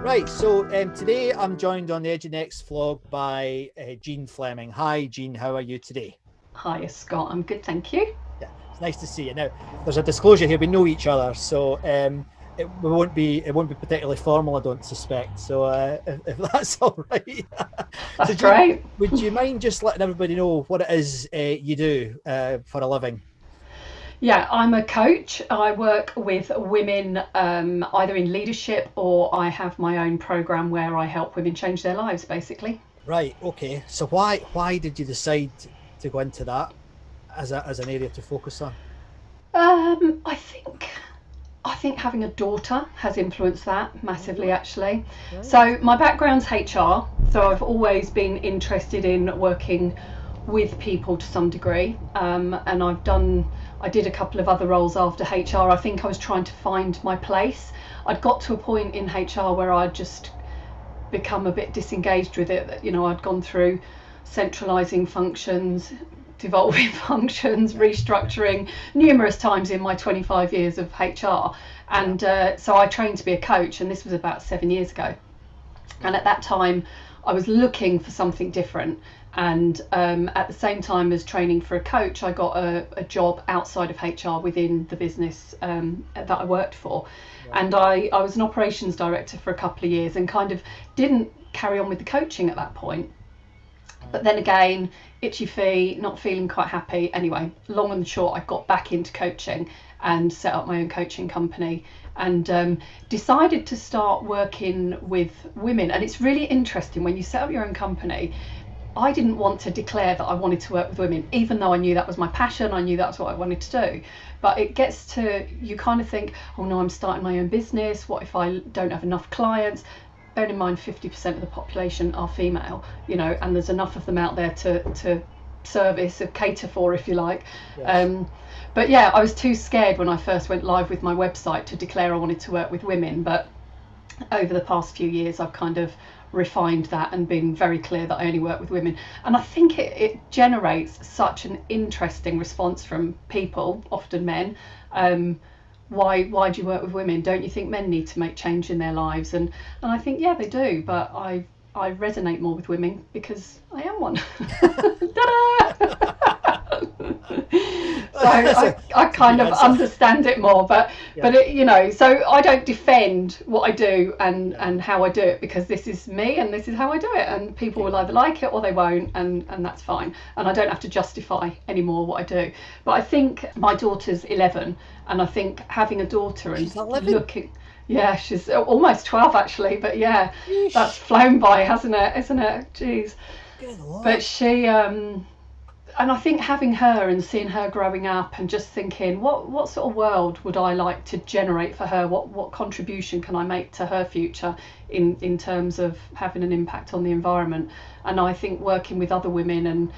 Right, so today I'm joined on the Edge of Next vlog by Jean Fleming. Hi, Jean, how are you today? Hi, Scott. I'm good, thank you. Yeah, it's nice to see you. Now, there's a disclosure here. We know each other, so it won't be particularly formal, I don't suspect. So if that's all right. So, That's Jean, great. would you mind just letting everybody know what it is you do for a living? Yeah, I'm a coach. I work with women either in leadership or I have my own program where I help women change their lives, basically. Right. Okay. So why did you decide to go into that as an area to focus on? I think having a daughter has influenced that All massively, right. actually. Right. So my background's HR, so I've always been interested in working with people to some degree, and I did a couple of other roles after HR. I think I was trying to find my place. I'd got to a point in HR where I'd just become a bit disengaged with it. I'd gone through centralising functions, devolving functions, Yeah. restructuring numerous times in my 25 years of HR. Yeah. And so I trained to be a coach, and this was about 7 years ago. And Right. at that time, I was looking for something different. And at the same time as training for a coach, I got a job outside of HR within the business that I worked for. Right. And I was an operations director for a couple of years and kind of didn't carry on with the coaching at that point. But Right. then again, itchy feet, not feeling quite happy. Anyway, long and short, I got back into coaching and set up my own coaching company and decided to start working with women. And it's really interesting when you set up your own company. I didn't want to declare that I wanted to work with women, even though I knew that was my passion. I knew that's what I wanted to do. But it gets to, you kind of think, oh no, I'm starting my own business. What if I don't have enough clients? Bear in mind 50% of the population are female, and there's enough of them out there to service or cater for, if you like. Yes. Um, but yeah, I was too scared when I first went live with my website to declare I wanted to work with women. But over the past few years, I've kind of refined that and been very clear that I only work with women. And I think it generates such an interesting response from people, often men. Why do you work with women? Don't you think men need to make change in their lives? And I think, yeah, they do, but I resonate more with women because I am one. So That's I a good kind of answer. understand it more, but Yeah. so I don't defend what I do Yeah. and how I do it, because this is me and this is how I do it, and people Okay. will either like it or they won't, and that's fine, and I don't have to justify anymore what I do. But I think my daughter's 11, and I think having a daughter and She's 11. looking, yeah, she's almost 12 actually, but yeah, that's Yeesh. flown by, hasn't it? Isn't it? Jeez. Good But Lord. she and I think having her and seeing her growing up and just thinking, what sort of world would I like to generate for her? What contribution can I make to her future in terms of having an impact on the environment? And I think working with other women and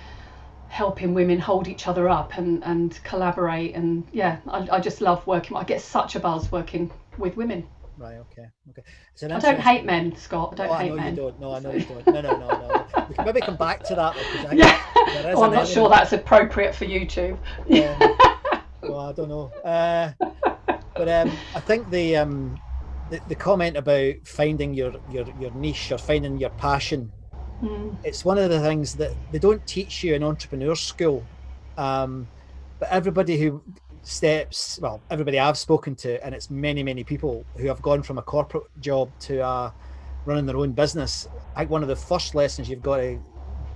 helping women hold each other up and collaborate, and yeah, I just love working. I get such a buzz working with women. Right. Okay. Okay. It's an I don't hate interesting. men, Scott. I No, don't I hate know you men. don't. No, I know So you don't. No, no, no, no. We can maybe come back to that because I think yeah. there is Oh, I'm an not sure element. that's appropriate for YouTube. Um, well, I don't know. But I think the comment about finding your niche or finding your passion, Mm, it's one of the things that they don't teach you in entrepreneur school. Um, but everybody who steps, well, everybody I've spoken to, and it's many, many people who have gone from a corporate job to running their own business. I think one of the first lessons you've got to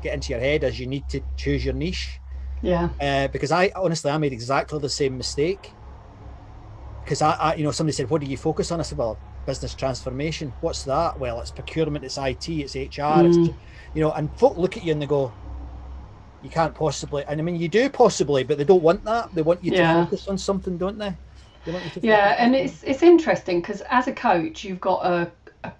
get into your head is you need to choose your niche. yeah. Because I honestly, I made exactly the same mistake. Because somebody said, "What do you focus on?" I said, "Well, business transformation." What's that? Well, it's procurement, it's IT, it's HR, Mm, and folk look at you and they go, "You can't possibly." And I mean, you do possibly, but they don't want that. They want you to yeah. focus on something, don't they? They want you to focus Yeah, on and something. it's interesting because as a coach, you've got a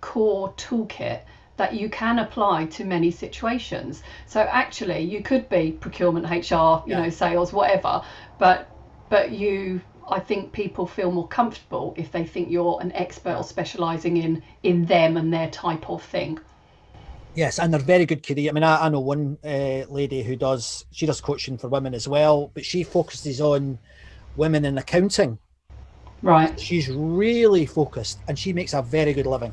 core toolkit that you can apply to many situations. So actually, you could be procurement, HR, Yeah. sales, whatever, but I think people feel more comfortable if they think you're an expert Yeah. or specialising in them and their type of thing. Yes, and they're very good career. I mean, I know one lady who she does coaching for women as well, but she focuses on women in accounting. Right. She's really focused and she makes a very good living.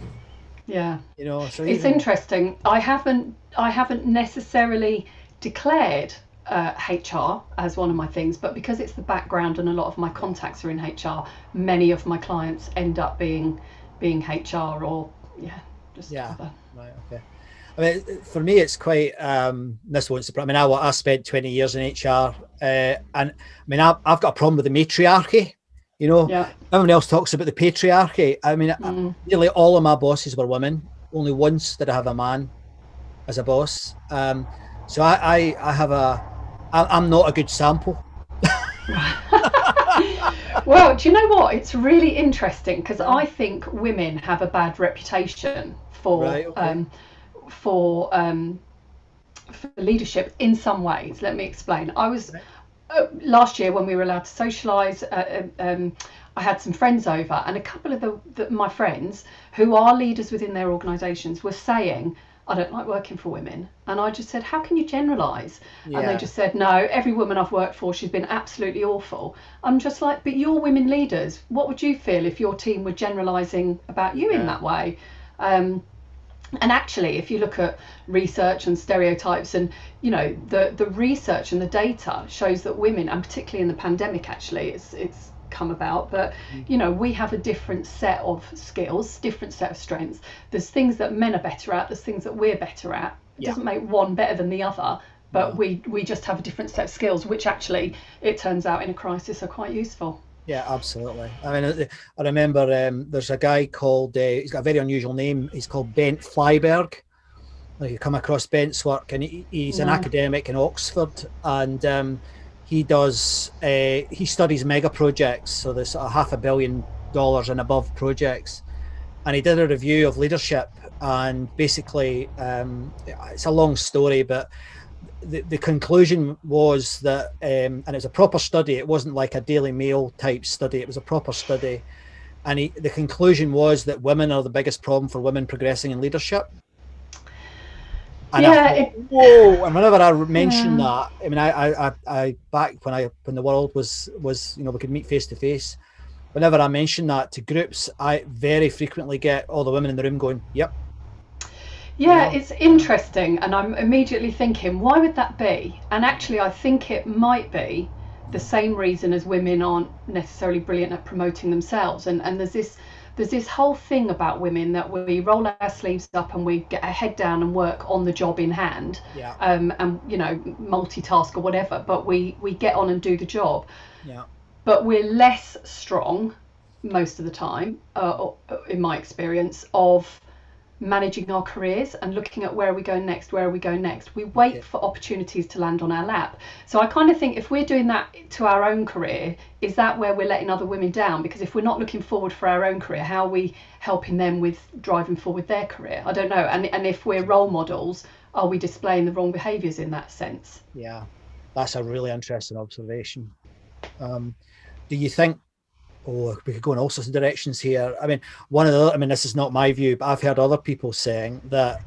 Yeah. You know, so It's even interesting. I haven't necessarily declared HR as one of my things, but because it's the background and a lot of my contacts are in HR, many of my clients end up being HR or just yeah, other. right, okay. I mean, for me, it's quite. This won't surprise. I mean, I spent 20 years in HR, and I mean, I've got a problem with the matriarchy. You know, Yeah. everyone else talks about the patriarchy. I mean, Mm. nearly all of my bosses were women. Only once did I have a man as a boss. So I have I'm not a good sample. Well, do you know what? It's really interesting because Yeah. I think women have a bad reputation Right. Okay. for leadership in some ways. Let me explain. I was Right. last year when we were allowed to socialise. I had some friends over, and a couple of my friends who are leaders within their organisations were saying, I don't like working for women. And I just said, how can you generalise? And they Yeah. just said, no, every woman I've worked for, she's been absolutely awful. I'm just like, but you're women leaders. What would you feel if your team were generalising about you in Yeah. that way? And actually, if you look at research and stereotypes, and the research and the data shows that women, and particularly in the pandemic, actually it's come about, but we have a different set of skills, different set of strengths. There's things that men are better at, there's things that we're better at. It Yeah. doesn't make one better than the other, but No. we just have a different set of skills, which actually it turns out in a crisis are quite useful. Yeah, absolutely. I mean, I remember there's a guy called, he's got a very unusual name. He's called Bent Flyberg. Like, you come across Bent's work, and he's an No. academic in Oxford, and he studies mega projects, so there's sort of $500 million and above projects. And he did a review of leadership, and basically, it's a long story, but the conclusion was that, and it was a proper study. It wasn't like a Daily Mail type study. It was a proper study, and the conclusion was that women are the biggest problem for women progressing in leadership. And I Yeah. thought, whoa! And whenever I mentioned Yeah. that, I mean, I back when the world was we could meet face to face. Whenever I mention that to groups, I very frequently get all the women in the room going, "Yep," you Yeah, know. it's interesting, and I'm immediately thinking, why would that be? And actually, I think it might be the same reason as women aren't necessarily brilliant at promoting themselves. And there's this whole thing about women that we roll our sleeves up and we get our head down and work on the job in hand, Yeah, and multitask or whatever. But we get on and do the job. yeah, But we're less strong most of the time, in my experience, of managing our careers and looking at where are we going next, we yeah, wait for opportunities to land on our lap. So I kind of think, if we're doing that to our own career, is that where we're letting other women down? Because if we're not looking forward for our own career, how are we helping them with driving forward their career? I don't know. And if we're role models, are we displaying the wrong behaviours in that sense? yeah. That's a really interesting observation. Um, do you think? Oh, we could go in all sorts of directions here. I mean, I mean, this is not my view, but I've heard other people saying that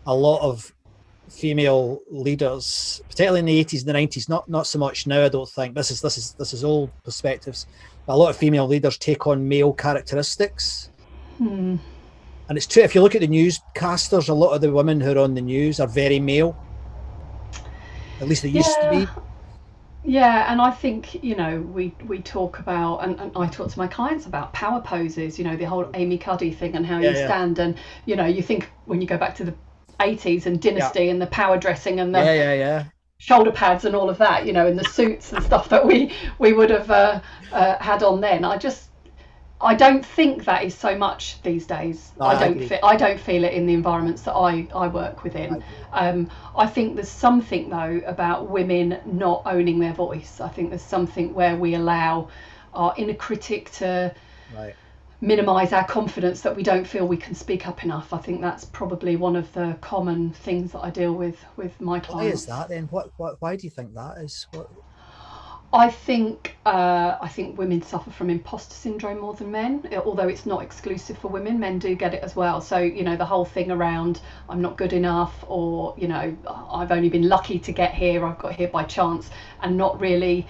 a lot of female leaders, particularly in the 80s and the 90s, not so much now, I don't think. This is old perspectives. But a lot of female leaders take on male characteristics. Hmm. And it's true, if you look at the newscasters, a lot of the women who are on the news are very male. At least they used to Yeah. be. Yeah, and I think, we talk about, and I talk to my clients about power poses, the whole Amy Cuddy thing, and how Yeah, you yeah, stand, and you think when you go back to the 80s and yeah, Dynasty and the power dressing and the yeah, yeah, yeah. shoulder pads and all of that, and the suits and stuff that we would have had on then. I don't think that is so much these days. No, I agree. I don't feel it in the environments that I work I within. agree. I think there's something though about women not owning their voice. I think there's something where we allow our inner critic to Right. minimise our confidence, that we don't feel we can speak up enough. I think that's probably one of the common things that I deal with my Why is clients. that then? Why do you think that is? What? I think women suffer from imposter syndrome more than men, although it's not exclusive for women. Men do get it as well. So the whole thing around, I'm not good enough, or I've only been lucky to get here, I've got here by chance, and not really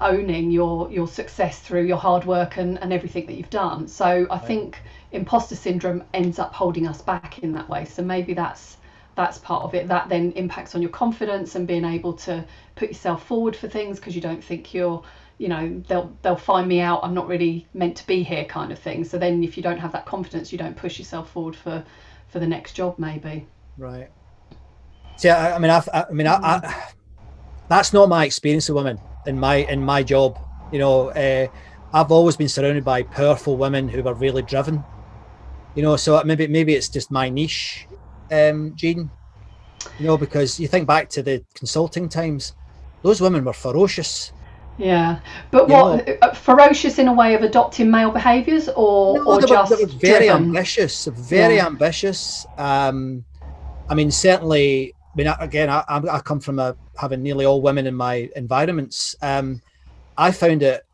owning your success through your hard work and everything that you've done. So I think imposter syndrome ends up holding us back in that way. So maybe that's part of it. That then impacts on your confidence and being able to put yourself forward for things, because you don't think you're, they'll find me out, I'm not really meant to be here, kind of thing. So then if you don't have that confidence, you don't push yourself forward for the next job, maybe. Right. See, that's not my experience of women in my job. I've always been surrounded by powerful women who are really driven. So maybe it's just my niche, Jean. Because you think back to the consulting times, those women were ferocious. Yeah, but ferocious in a way of adopting male behaviours, or they just were very driven? ambitious, very ambitious. Certainly. I come from having nearly all women in my environments. I found it.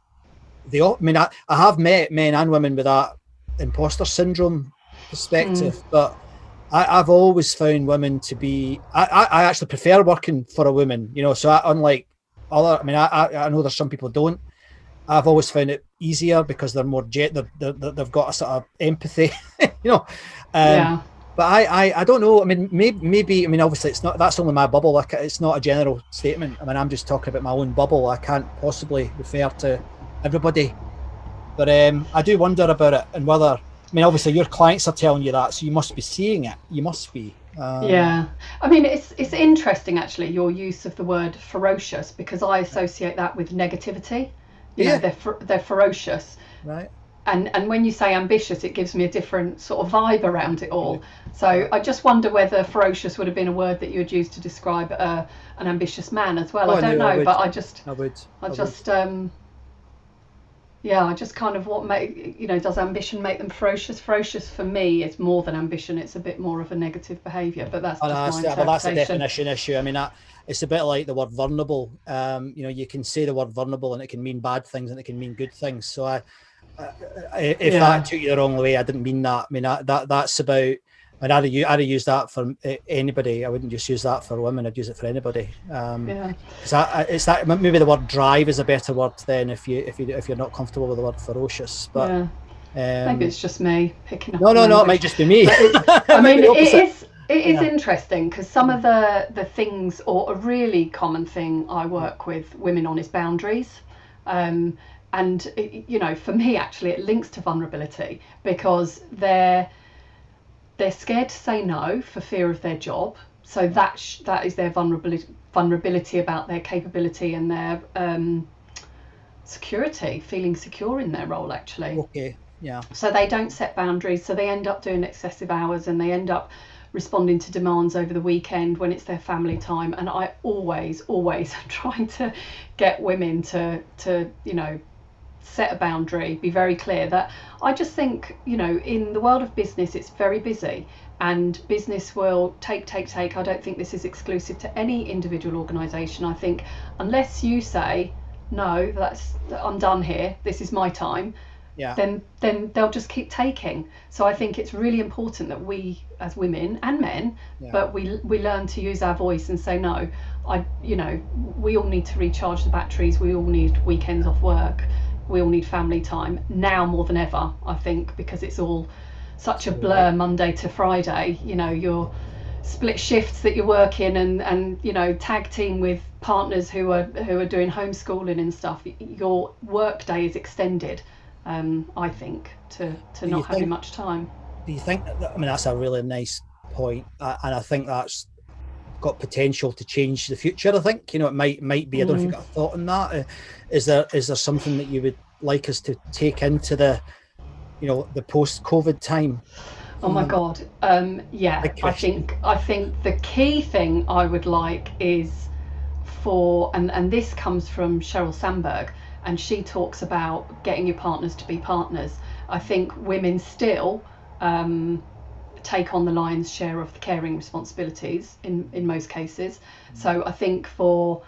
I have met men and women with that imposter syndrome perspective, but I've always found women to be. I actually prefer working for a woman. So unlike other. I know there's some people who don't. I've always found it easier because they're more they've got a sort of empathy. But I don't know. Maybe. Obviously, it's not. That's only my bubble. It's not a general statement. I'm just talking about my own bubble. I can't possibly refer to everybody. But I do wonder about it and whether. Obviously, your clients are telling you that, so you must be seeing it. You must be. It's interesting actually, your use of the word ferocious, because I associate that with negativity. They're ferocious. Right. And when you say ambitious, it gives me a different sort of vibe around it all. So I just wonder whether ferocious would have been a word that you would use to describe an ambitious man as well. I don't know, but I just kind of does ambition make them ferocious? Ferocious for me, it's more than ambition. It's a bit more of a negative behaviour, but that's just my interpretation. That's a definition issue. It's a bit like the word vulnerable. You can say the word vulnerable and it can mean bad things and it can mean good things. So if that took you the wrong way, I didn't mean that. That's about. I'd have used that for anybody. I wouldn't just use that for women. I'd use it for anybody. It's that maybe the word drive is a better word then if you're not comfortable with the word ferocious. But maybe it's just me picking up. No, it might just be me. It is interesting because some of the things, or a really common thing I work with women on, is boundaries. And for me, actually, it links to vulnerability, because they're scared to say no for fear of their job. So that is their vulnerability about their capability and their security, feeling secure in their role, actually. Okay, yeah. So they don't set boundaries, so they end up doing excessive hours and they end up responding to demands over the weekend when it's their family time. And I always am trying to get women to set a boundary, be very clear that I just think, in the world of business, it's very busy and business will take. I don't think this is exclusive to any individual organisation. I think unless you say, no, I'm done here, this is my time, then they'll just keep taking. So I think it's really important that we as women and men, but we learn to use our voice and say, no, we all need to recharge the batteries, we all need weekends off work, we all need family time now more than ever, I think, because it's all such a blur. Monday to Friday, your split shifts that you work in, and tag team with partners who are doing homeschooling and stuff. Your work day is extended, I think, to not having much time. Do you think that's a really nice point, and I think that's got potential to change the future. I think it might be. I don't know if you've got a thought on that. Is there something that you would like us to take into the post-COVID time? Oh my God, I think the key thing I would like is and this comes from Sheryl Sandberg, and she talks about getting your partners to be partners. I think women still take on the lion's share of the caring responsibilities in most cases. So I think for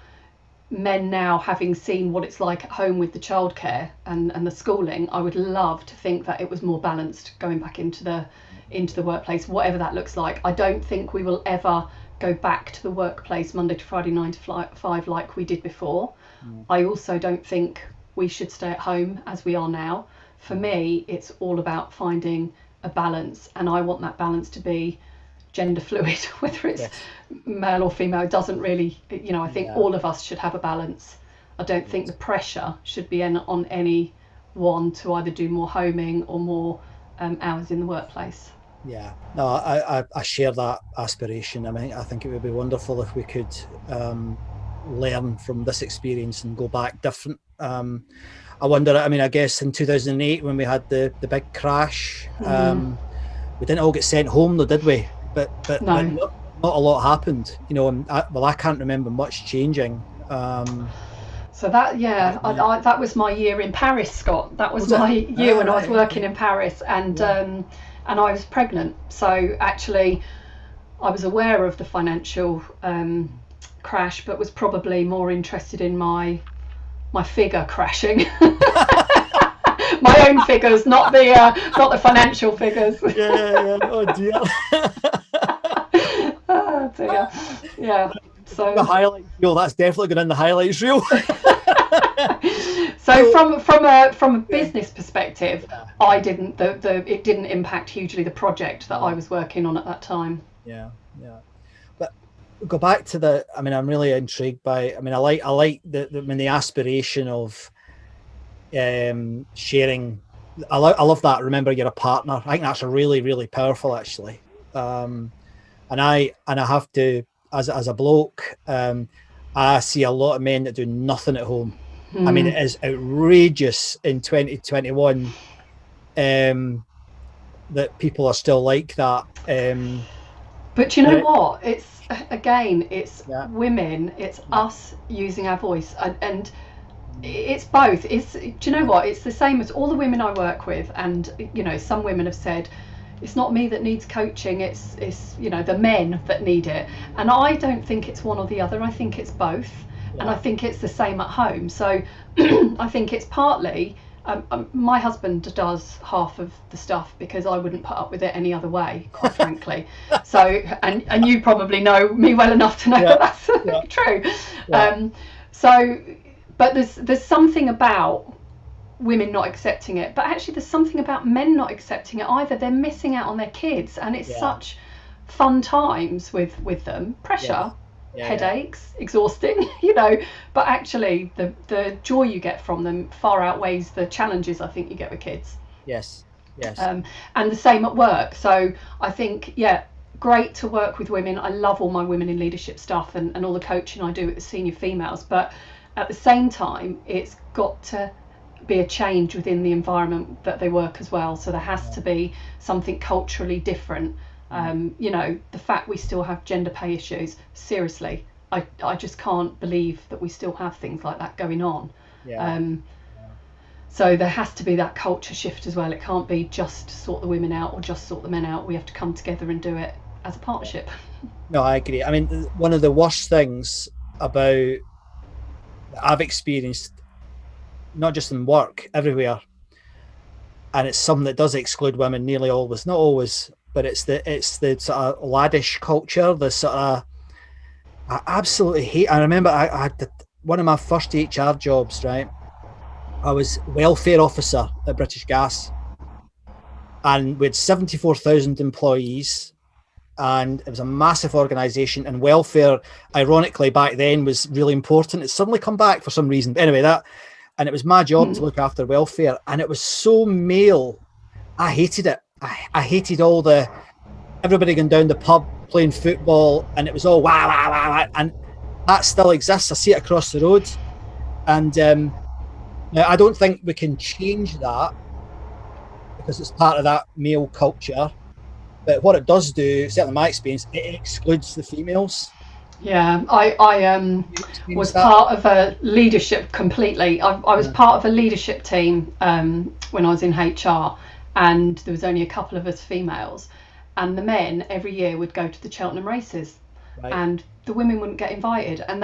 men now, having seen what it's like at home with the childcare and the schooling, I would love to think that it was more balanced going back into the workplace, whatever that looks like. I don't think we will ever go back to the workplace Monday to Friday 9 to 5 like we did before. I also don't think we should stay at home as we are now. For me, it's all about finding a balance, and I want that balance to be gender fluid, whether it's male or female. It doesn't really, I think all of us should have a balance. I don't think the pressure should be on any one to either do more homing or more hours in the workplace. Yeah, no, I share that aspiration. I mean, I think it would be wonderful if we could learn from this experience and go back different. I wonder, I mean, I guess in 2008 when we had the big crash, we didn't all get sent home though, did we? But no. Not a lot happened, and I can't remember much changing. So that, that was my year in Paris, Scott. That was my year when I was working in Paris, and I was pregnant. So actually, I was aware of the financial crash, but was probably more interested in my figure crashing. My own figures, not the financial figures. Yeah. Oh dear. Oh dear. Yeah. So the highlight reel, that's definitely going in the highlights reel. So from a business perspective, I didn't it didn't impact hugely the project that I was working on at that time. Yeah. But go back to I'm really intrigued by, I like the aspiration of sharing. I love that. Remember, you're a partner. I think that's a really, really powerful actually. And I have to, as a bloke, I see a lot of men that do nothing at home. I mean, it is outrageous in 2021 that people are still like that. But you know what? It's women. It's us using our voice, and it's both. Do you know what? It's the same as all the women I work with, and some women have said, it's not me that needs coaching, it's the men that need it. And I don't think it's one or the other. I think it's both. And I think it's the same at home. So I think it's partly my husband does half of the stuff because I wouldn't put up with it any other way, quite frankly. So and you probably know me well enough to know that that's true. But there's something about women not accepting it, but actually there's something about men not accepting it either. They're missing out on their kids, and it's such fun times with them. Pressure, headaches, exhausting, but actually the joy you get from them far outweighs the challenges I think you get with kids. Yes. And the same at work. So I think great to work with women. I love all my women in leadership stuff and all the coaching I do with the senior females, but at the same time it's got to be a change within the environment that they work as well. So there has to be something culturally different. The fact we still have gender pay issues, seriously, I just can't believe that we still have things like that going on. So there has to be that culture shift as well. It can't be just sort the women out or just sort the men out. We have to come together and do it as a partnership. No, I agree. I mean, one of the worst things about I've experienced, not just in work, everywhere, and it's something that does exclude women nearly always, not always, but it's the sort of laddish culture, the sort of, I absolutely hate. I remember I had one of my first HR jobs, right? I was welfare officer at British Gas, and we had 74,000 employees, and it was a massive organisation, and welfare, ironically, back then was really important. It's suddenly come back for some reason. But anyway, and it was my job to look after welfare, and it was so male. I hated it. I hated everybody going down the pub playing football, and it was all wow, wow, wow, wow, and that still exists. I see it across the road, and now I don't think we can change that because it's part of that male culture. But what it does do, certainly in my experience, it excludes the females. Yeah, I was part of a leadership completely. I was part of a leadership team when I was in HR, and there was only a couple of us females, and the men every year would go to the Cheltenham races, and the women wouldn't get invited, and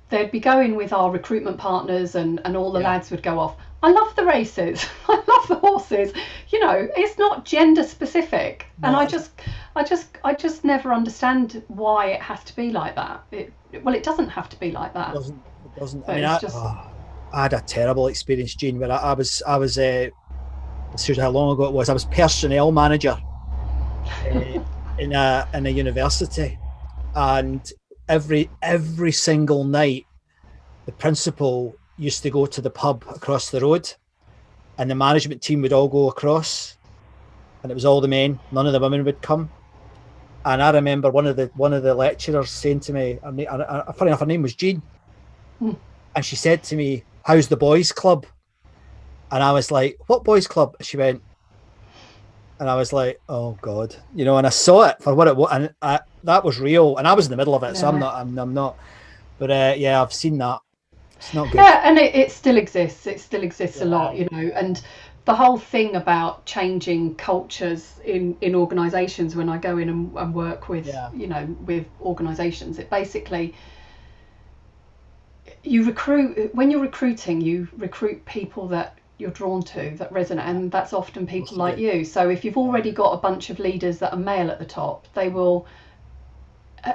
they'd be going with our recruitment partners, and all the lads would go off. I love the races. I love the horses. It's not gender specific, and I just never understand why it has to be like that. It doesn't have to be like that. It It doesn't. I But mean, it's just I had a terrible experience, Jean, where I was this is how long ago it was. I was personnel manager in a university, and every single night, the principal used to go to the pub across the road, and the management team would all go across, and it was all the men. None of the women would come. And I remember one of the lecturers saying to me, funny enough, her name was Jean, and she said to me, "How's the boys' club?" And I was like, "What boys' club?" She went, and I was like, "Oh God," And I saw it for what it was, and that was real. And I was in the middle of it, so I'm not. But yeah, I've seen that. It's not good. Yeah, and it still exists. It still exists a lot, And the whole thing about changing cultures in organisations, when I go in and work with, with organisations, it basically, when you're recruiting, you recruit people that you're drawn to, that resonate, and that's often people like you. So if you've already got a bunch of leaders that are male at the top, they will,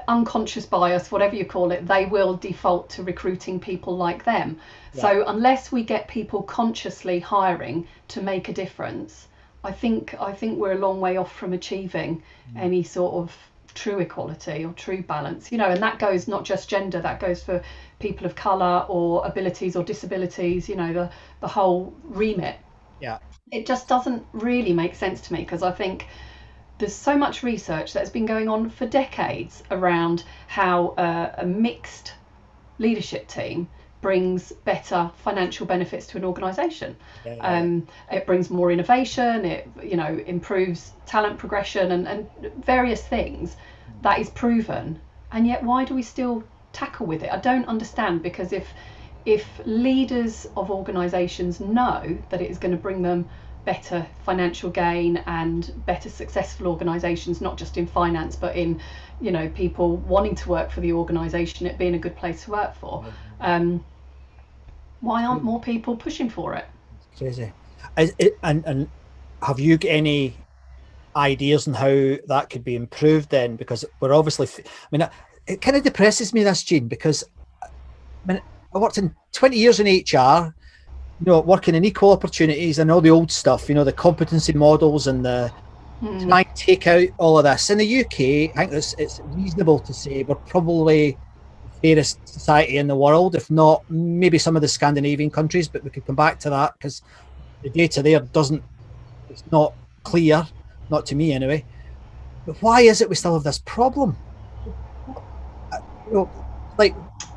unconscious bias, whatever you call it, they will default to recruiting people like them. So unless we get people consciously hiring to make a difference, I think we're a long way off from achieving any sort of true equality or true balance, and that goes not just gender, that goes for people of colour or abilities or disabilities, the whole remit. It just doesn't really make sense to me, because I think there's so much research that's been going on for decades around how a mixed leadership team brings better financial benefits to an organisation. It brings more innovation, it improves talent progression and various things. That is proven, and yet why do we still tackle with it? I don't understand, because if leaders of organisations know that it is going to bring them better financial gain and better successful organisations, not just in finance but in people wanting to work for the organisation, it being a good place to work for, why aren't more people pushing for it? It's crazy. And have you got any ideas on how that could be improved then? Because we're obviously, it kind of depresses me, this, Jean, because I worked in 20 years in HR, working in equal opportunities and all the old stuff, the competency models and the trying to take out all of this. In the UK, I think it's reasonable to say we're probably the fairest society in the world, if not maybe some of the Scandinavian countries, but we could come back to that because the data there it's not clear, not to me anyway. But why is it we still have this problem?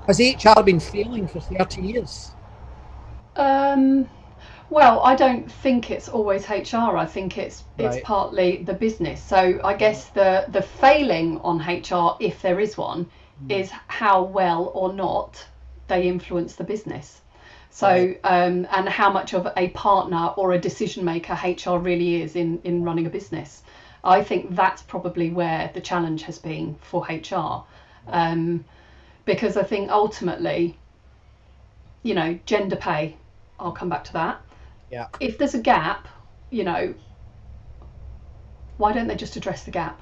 Has HR been failing for 30 years? Well, I don't think it's always HR. I think it's partly the business. So I guess the failing on HR, if there is one, is how well or not they influence the business. So and how much of a partner or a decision maker HR really is in running a business. I think that's probably where the challenge has been for HR, because I think ultimately, gender pay, I'll come back to that. If there's a gap, why don't they just address the gap?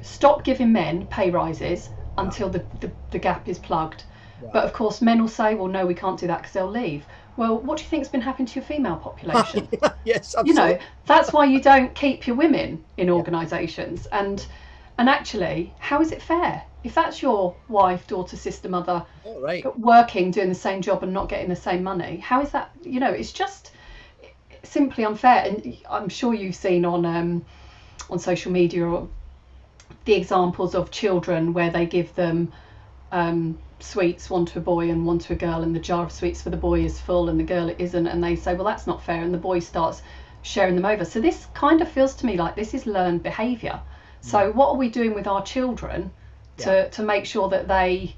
Stop giving men pay rises until the gap is plugged. But of course, men will say, well, no, we can't do that because they'll leave. Well, what do you think has been happening to your female population? Yes, absolutely. That's why you don't keep your women in organisations. And actually, how is it fair? If that's your wife, daughter, sister, mother, working, doing the same job and not getting the same money, how is that? It's just simply unfair. And I'm sure you've seen on social media or the examples of children where they give them sweets, one to a boy and one to a girl, and the jar of sweets for the boy is full and the girl isn't, and they say, well, that's not fair, and the boy starts sharing them over. So this kind of feels to me like this is learned behaviour. So what are we doing with our children to make sure that they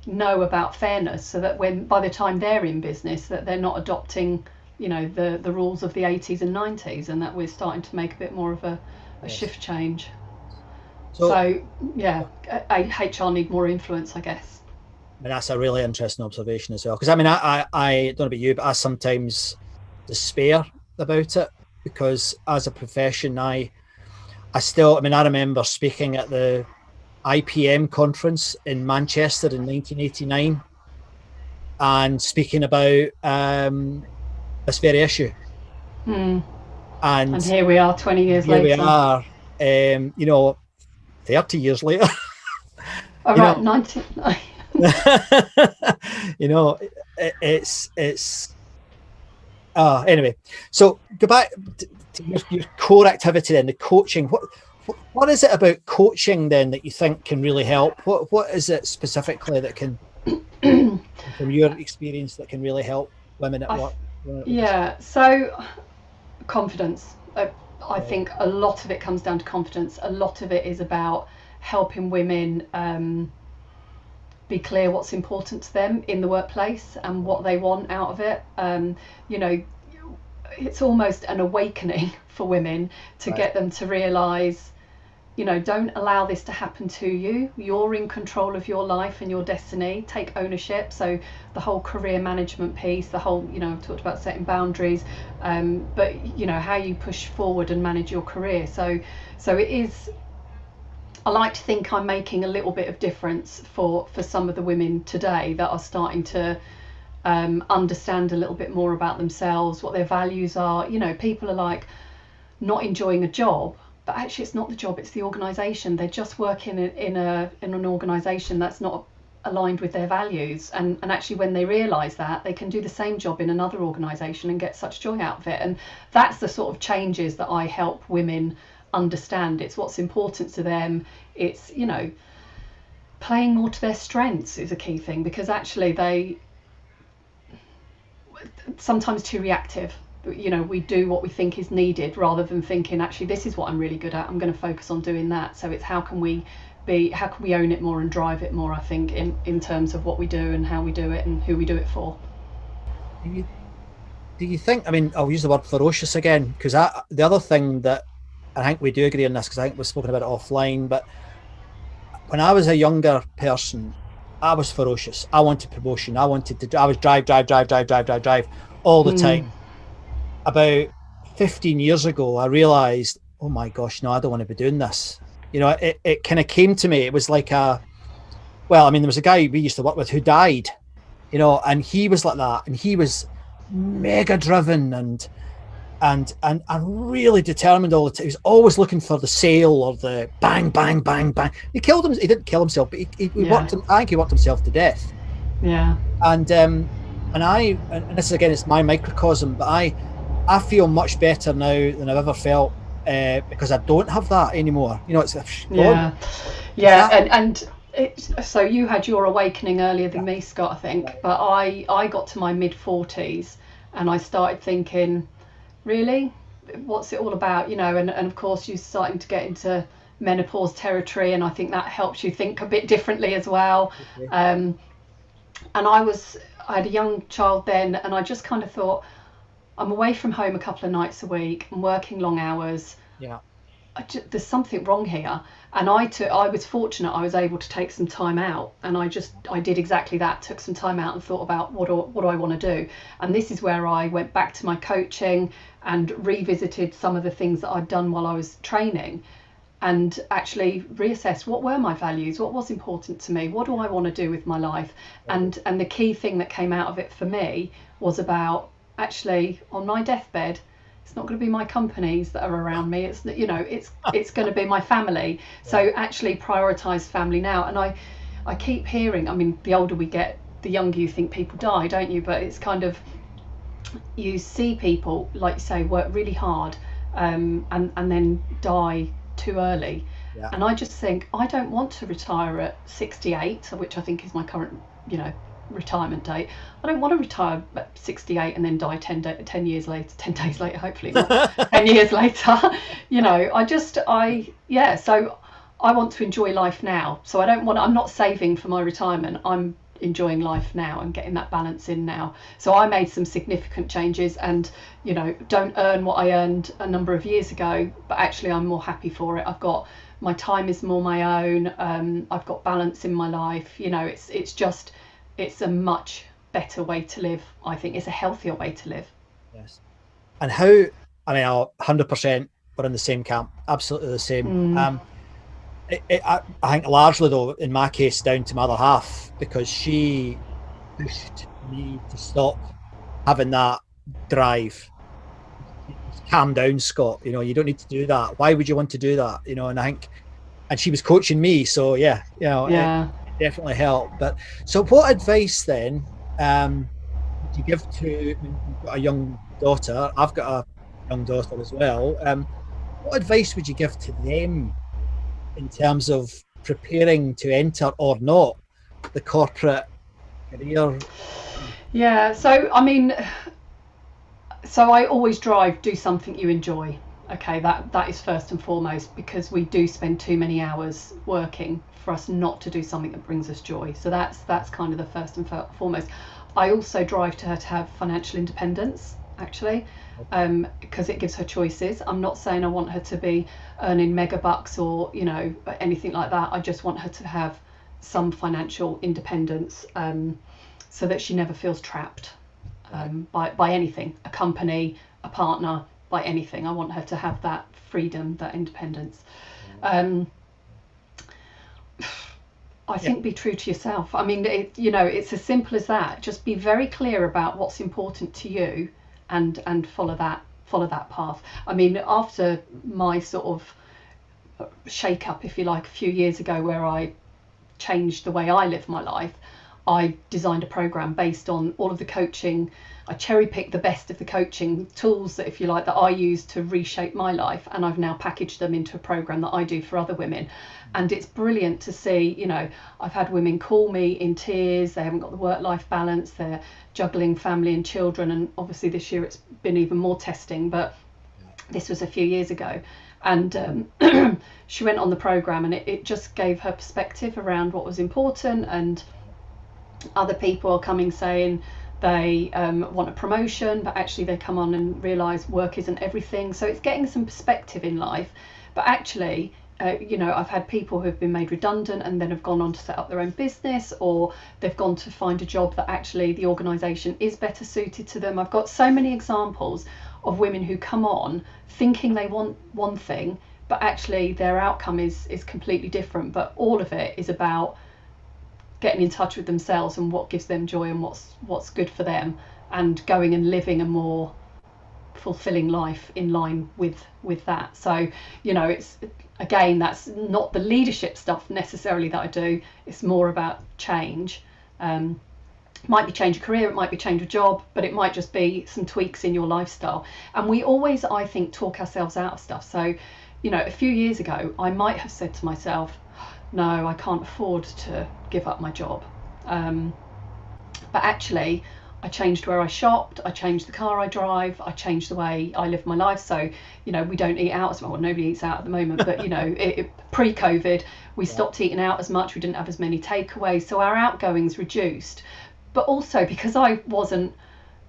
know about fairness, so that by the time they're in business, that they're not adopting the rules of the 80s and 90s, and that we're starting to make a bit more of a shift change. So HR need more influence, I guess. And that's a really interesting observation as well, because I don't know about you, but I sometimes despair about it, because as a profession, I remember speaking at the IPM conference in Manchester in 1989, and speaking about this very issue. And here we are 20 years here later. we are, 30 years later. All right, 19. It's anyway. So go back to your core activity then, the coaching. What is it about coaching then that you think can really help? What is it specifically that can, from your experience, that can really help women at work? Yeah, so confidence. I think a lot of it comes down to confidence. A lot of it is about helping women be clear what's important to them in the workplace and what they want out of it. It's almost an awakening for women to get them to realise, don't allow this to happen to you. You're in control of your life and your destiny. Take ownership. So the whole career management piece, the whole, I've talked about setting boundaries, but how you push forward and manage your career. So it is, I like to think I'm making a little bit of difference for some of the women today that are starting to understand a little bit more about themselves, what their values are. People are like not enjoying a job, but actually it's not the job, it's the organisation. They're just working in an organisation that's not aligned with their values, and actually when they realise that, they can do the same job in another organisation and get such joy out of it. And that's the sort of changes that I help women understand. It's what's important to them. It's playing more to their strengths is a key thing, because actually they sometimes too reactive. We do what we think is needed rather than thinking, actually this is what I'm really good at, I'm going to focus on doing that. So it's how can we own it more and drive it more, I think, in terms of what we do and how we do it and who we do it for. Do you think, I'll use the word ferocious again, because the other thing that I think we do agree on this, because I think we've spoken about it offline, but when I was a younger person, I was ferocious. I wanted promotion. I was drive all the time. About 15 years ago, I realized, oh my gosh, no, I don't want to be doing this. It kind of came to me. It was like there was a guy we used to work with who died, and he was like that, and he was mega driven and really determined all the time. He was always looking for the sale or the bang, bang, bang, bang. He didn't kill himself, but he worked. I think he worked himself to death. Yeah. And this is, again, it's my microcosm, but I feel much better now than I've ever felt, because I don't have that anymore. It's gone. So you had your awakening earlier than me, Scott, I think, but I got to my mid-40s and I started thinking, really, what's it all about? And of course you're starting to get into menopause territory, and I think that helps you think a bit differently as well. Okay. And I had a young child then, and I just kind of thought, I'm away from home a couple of nights a week, I'm working long hours. Yeah. There's something wrong here. And I was fortunate, I was able to take some time out, and I did exactly that, took some time out and thought about what do I want to do. And this is where I went back to my coaching and revisited some of the things that I'd done while I was training, and actually reassessed what were my values, what was important to me, what do I want to do with my life. And the key thing that came out of it for me was about, actually, on my deathbed, it's not going to be my companies that are around me, it's it's going to be my family. So actually prioritize family now. And I keep hearing, the older we get, the younger you think people die, don't you? But it's kind of, you see people, like you say, work really hard and then die too early. Yeah. And I just think, I don't want to retire at 68, which I think is my current retirement date. I don't want to retire at 68 and then die 10 years later, 10 days later, hopefully not 10 years later. So I want to enjoy life now. So I'm not saving for my retirement. I'm enjoying life now and getting that balance in now. So I made some significant changes, and don't earn what I earned a number of years ago, but actually I'm more happy for it. I've got, my time is more my own. I've got balance in my life. It's a much better way to live. I think it's a healthier way to live. Yes. And how, 100% we're in the same camp, absolutely the same. I think largely, though, in my case, down to my other half, because she pushed me to stop having that drive. Just calm down, Scott. You don't need to do that. Why would you want to do that? And I think, and she was coaching me, so yeah, Yeah. it definitely helped. But so, what advice then would you give to? I mean, you've got a young daughter. I've got a young daughter as well. What advice would you give to them in terms of preparing to enter or not the corporate career? Yeah. So, I mean, so I always drive, do something you enjoy. Okay, that is first and foremost, because we do spend too many hours working for us not to do something that brings us joy. So that's kind of the first and foremost. I also drive to her to have financial independence, actually, because it gives her choices. I'm not saying I want her to be earning mega bucks or anything like that. I just want her to have some financial independence, so that she never feels trapped by anything, a company, a partner, by anything. I want her to have that freedom, that independence. I think be true to yourself. I mean, it's as simple as that. Just be very clear about what's important to you, and follow that path. I mean, after my sort of shake up, if you like, a few years ago, where I changed the way I live my life, I designed a program based on all of the coaching. I cherry picked the best of the coaching tools that, if you like, that I use to reshape my life, and I've now packaged them into a program that I do for other women. And it's brilliant to see, I've had women call me in tears. They haven't got the work-life balance. They're juggling family and children, and obviously this year it's been even more testing, but this was a few years ago. And she went on the program, and it just gave her perspective around what was important. And other people are coming saying they want a promotion, but actually they come on and realise work isn't everything. So it's getting some perspective in life. But actually, I've had people who have been made redundant and then have gone on to set up their own business, or they've gone to find a job that actually the organisation is better suited to them. I've got so many examples of women who come on thinking they want one thing, but actually their outcome is completely different. But all of it is about getting in touch with themselves and what gives them joy and what's good for them, and going and living a more fulfilling life in line with that. So it's, again, that's not the leadership stuff necessarily that I do. It's more about change. Might be change a career, it might be change a job, but it might just be some tweaks in your lifestyle. And we always, I think, talk ourselves out of stuff. So a few years ago I might have said to myself, no, I can't afford to give up my job. But actually, I changed where I shopped, I changed the car I drive, I changed the way I live my life. So, we don't eat out as well. Nobody eats out at the moment, but, pre-COVID, we stopped eating out as much. We didn't have as many takeaways. So our outgoings reduced. But also, because I wasn't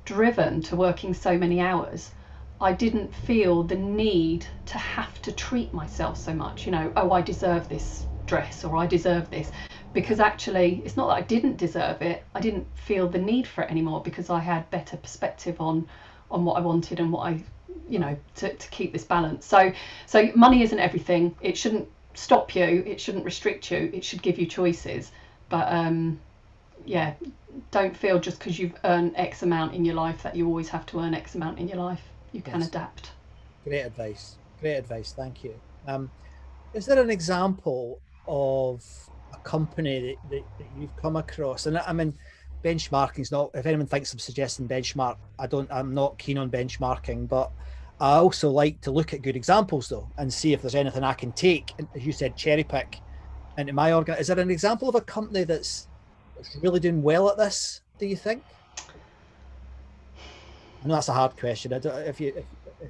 driven to working so many hours, I didn't feel the need to have to treat myself so much. I deserve this dress, or I deserve this, because actually it's not that I didn't deserve it. I didn't feel the need for it anymore, because I had better perspective on what I wanted and what I to keep this balance. So money isn't everything. It shouldn't stop you, it shouldn't restrict you, it should give you choices. But don't feel just because you've earned X amount in your life that you always have to earn X amount in your life. You can adapt. Great advice, thank you. Is there an example of a company that you've come across? And I mean, benchmarking is not, if anyone thinks I'm suggesting benchmark, I'm not keen on benchmarking, but I also like to look at good examples though, and see if there's anything I can take, and as you said, cherry pick into my organ. Is there an example of a company that's really doing well at this, do you think? I know that's a hard question. If you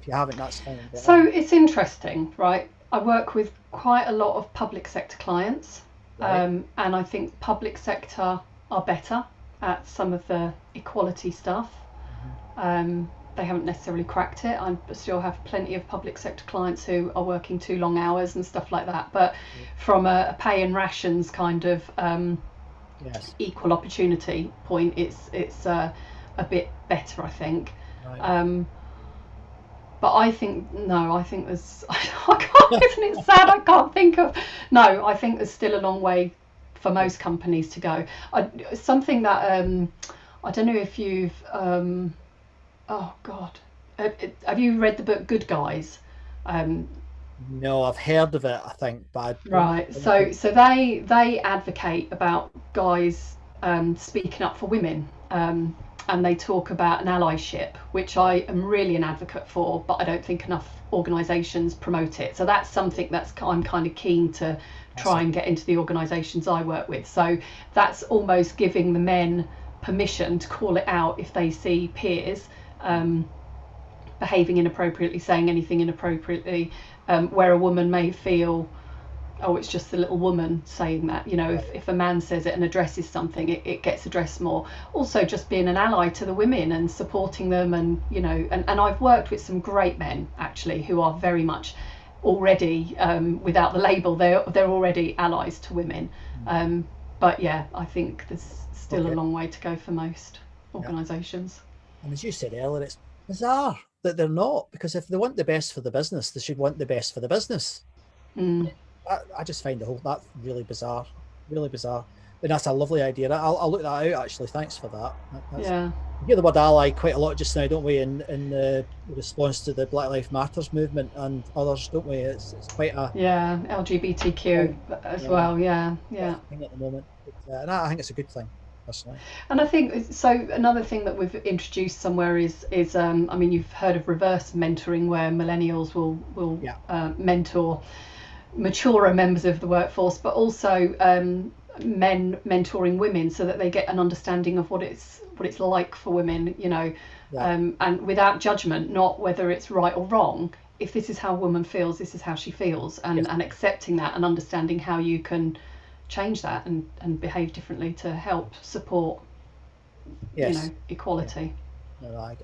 haven't, that's fine. So it's interesting, right? I work with quite a lot of public sector clients, right. And I think public sector are better at some of the equality stuff. They haven't necessarily cracked it. I still have plenty of public sector clients who are working too long hours and stuff like that. But from a pay and rations kind of equal opportunity point, it's a bit better, I think. Right. But I think there's, isn't it sad? I can't think of, I think there's still a long way for most companies to go. Something that I don't know if you've oh God, have you read the book Good Guys? Um, No, I've heard of it, I think, but I don't know right. anything. So they advocate about guys speaking up for women. And they talk about an allyship, which I am really an advocate for, but I don't think enough organisations promote it. So that's something that's I'm kind of keen to try and get into the organisations I work with. So that's almost giving the men permission to call it out if they see peers behaving inappropriately, saying anything inappropriately, where a woman may feel, oh, it's just the little woman saying that. You know, if a man says it and addresses something, it gets addressed more. Also, just being an ally to the women and supporting them, and you know, and I've worked with some great men actually who are very much already without the label, they're already allies to women. But yeah, I think there's still a long way to go for most organisations. And as you said earlier, it's bizarre that they're not, because if they want the best for the business, they should want the best for the business. I just find the whole that really bizarre, really bizarre. And that's a lovely idea. I'll look that out actually. Thanks for that. Yeah. We hear the word ally quite a lot just now, don't we? In the response to the Black Lives Matters movement and others, don't we? It's quite a LGBTQ as well. Yeah. thing at the moment, and I think it's a good thing personally. And I think so. Another thing that we've introduced somewhere is I mean, you've heard of reverse mentoring, where millennials will mentor maturer members of the workforce, but also men mentoring women so that they get an understanding of what it's like for women, you know, and without judgment, not whether it's right or wrong. If this is how a woman feels, this is how she feels, and accepting that and understanding how you can change that and behave differently to help support you know, equality. No,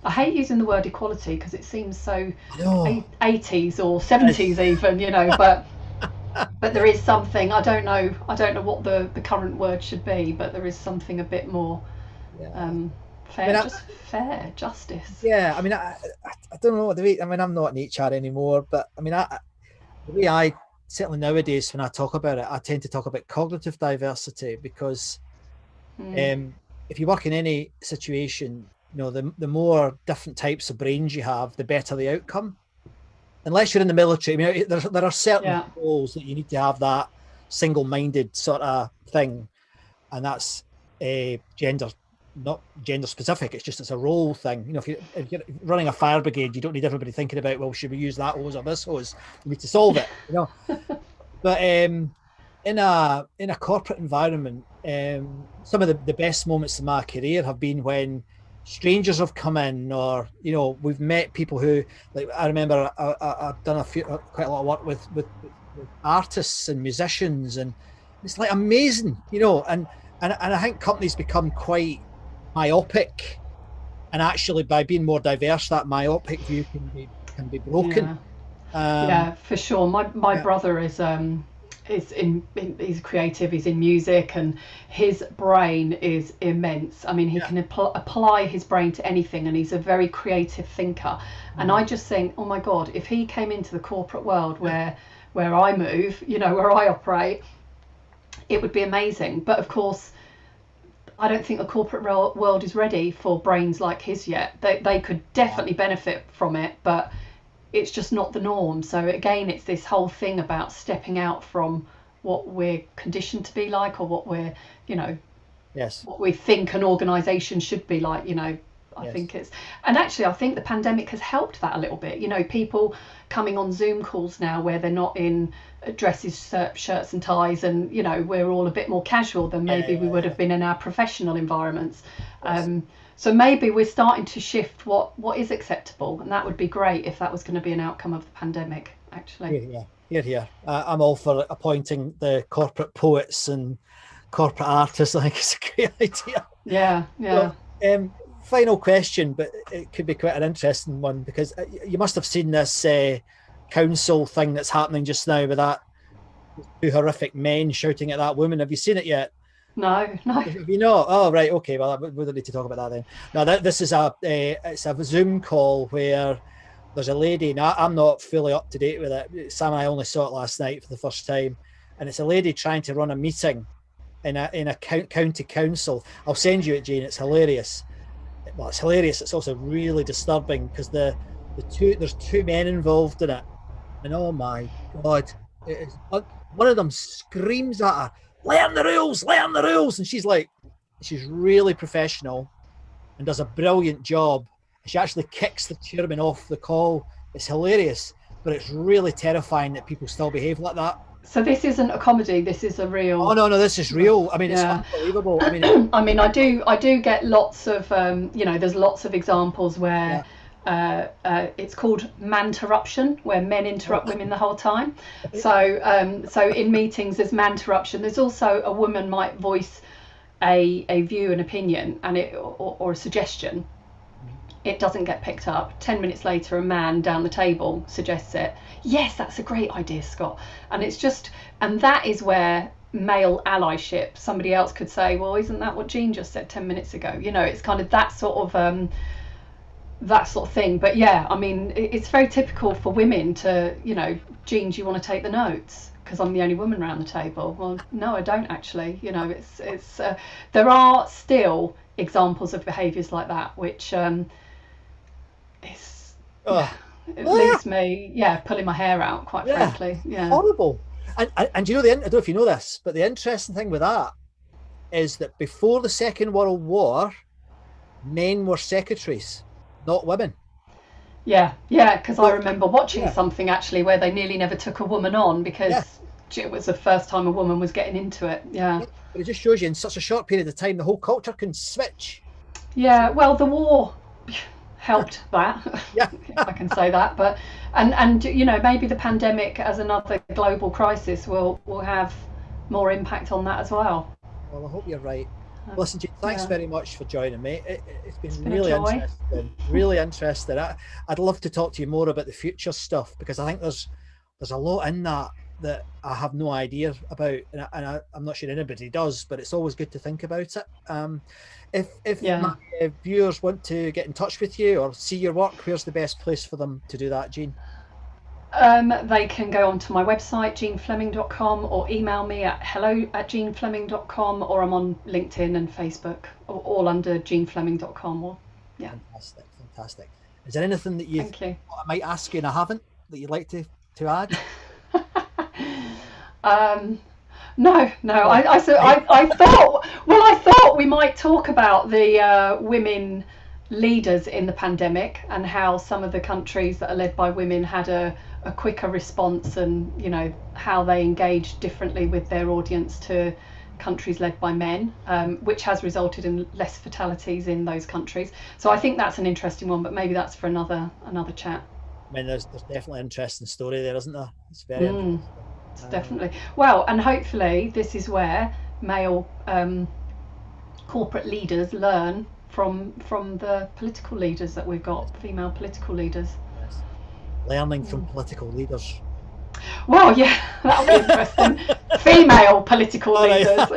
I hate using the word equality because it seems so 80s or 70s even, you know, but there is something, I don't know what the current word should be, but there is something a bit more fair, fair justice. Yeah, I mean, I don't know what the way, I mean, I'm not in HR anymore, but I mean, the way I certainly nowadays when I talk about it, I tend to talk about cognitive diversity, because if you work in any situation, you know, the more different types of brains you have, the better the outcome. Unless you're in the military, I mean, there are certain roles that you need to have that single-minded sort of thing, and that's gender, not gender specific. It's just it's a role thing. You know, if you're running a fire brigade, you don't need everybody thinking about, well, should we use that hose or this hose? You need to solve it. You know, but in a corporate environment, some of the best moments in my career have been when strangers have come in, or you know, we've met people who, like, I remember I've done quite a lot of work with artists and musicians, and it's like amazing, you know, and I think companies become quite myopic, and actually by being more diverse, that myopic view can be broken. Yeah, for sure. My brother is he's creative, he's in music, and his brain is immense. I mean, he can apply his brain to anything, and he's a very creative thinker. And I just think, oh my God, if he came into the corporate world where I move, you know, where I operate, it would be amazing. But of course, I don't think the corporate world is ready for brains like his yet. They could definitely benefit from it, but it's just not the norm. So again, it's this whole thing about stepping out from what we're conditioned to be like, or what we're, you know, what we think an organisation should be like, you know. I think it's, and actually I think the pandemic has helped that a little bit. You know, people coming on Zoom calls now where they're not in dresses, shirts and ties, and you know, we're all a bit more casual than maybe we would have been in our professional environments. So maybe we're starting to shift what is acceptable, and that would be great if that was going to be an outcome of the pandemic, actually. Here. I'm all for appointing the corporate poets and corporate artists. I think it's a great idea. Yeah. So, final question, but it could be quite an interesting one, because you must have seen this council thing that's happening just now with that two horrific men shouting at that woman. Have you seen it yet? No. Have you not? Oh, right. Okay. Well, we don't need to talk about that then. Now, this is it's a Zoom call where there's a lady. Now, I'm not fully up to date with it. Sam and I only saw it last night for the first time, and it's a lady trying to run a meeting in a county council. I'll send you it, Jane. It's hilarious. Well, it's hilarious. It's also really disturbing because there's two men involved in it, and oh my god, it is, one of them screams at her, learn the rules, and she's really professional and does a brilliant job. She actually kicks the chairman off the call. It's hilarious, but it's really terrifying that people still behave like that. So this isn't a comedy. This is a real. Oh no, this is real. I mean, it's unbelievable. I mean, I do get lots of there's lots of examples where it's called man-terruption, where men interrupt women the whole time. So in meetings there's man-terruption. There's also a woman might voice a view, an opinion, and or a suggestion. It doesn't get picked up. 10 minutes later, a man down the table suggests it. Yes, that's a great idea, Scott. And that is where male allyship, somebody else could say, well, isn't that what Jean just said 10 minutes ago? It's kind of that sort of thing. But yeah, I mean, it's very typical for women to, Jean, do you want to take the notes? Because I'm the only woman around the table. Well, no, I don't actually. It's there are still examples of behaviours like that, which it leaves me pulling my hair out, quite frankly. Horrible. And I don't know if you know this, but the interesting thing with that is that before the Second World War, men were secretaries, not women. Because I remember watching something actually where they nearly never took a woman on because it was the first time a woman was getting into it. But it just shows you in such a short period of time the whole culture can switch. Well, the war helped that. If I can say that. But and maybe the pandemic as another global crisis will have more impact on that as well. Well, I hope you're right. Listen, Jane, thanks very much for joining me. It's been really interesting. Really interesting. I'd love to talk to you more about the future stuff, because I think there's a lot in that I have no idea about, and I'm not sure anybody does, but it's always good to think about it. If my viewers want to get in touch with you or see your work, where's the best place for them to do that, Jean? They can go onto my website, jeanfleming.com, or email me at hello@jeanfleming.com, or I'm on LinkedIn and Facebook, all under jeanfleming.com. Fantastic. Is there anything that I might ask you and I haven't, that you'd like to add? No. I thought we might talk about the women leaders in the pandemic and how some of the countries that are led by women had a quicker response, and how they engaged differently with their audience to countries led by men, which has resulted in less fatalities in those countries. So I think that's an interesting one, but maybe that's for another chat. I mean, there's definitely an interesting story there, isn't there? It's very interesting. Definitely. Well, and hopefully this is where male corporate leaders learn from the political leaders that we've got, female political leaders. Yes. Learning from political leaders. Well, that'll be interesting. Female political leaders.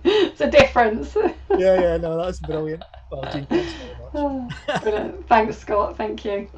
It's a difference. No, that's brilliant. Well, Jean, thanks very much. Brilliant. Thanks, Scott. Thank you.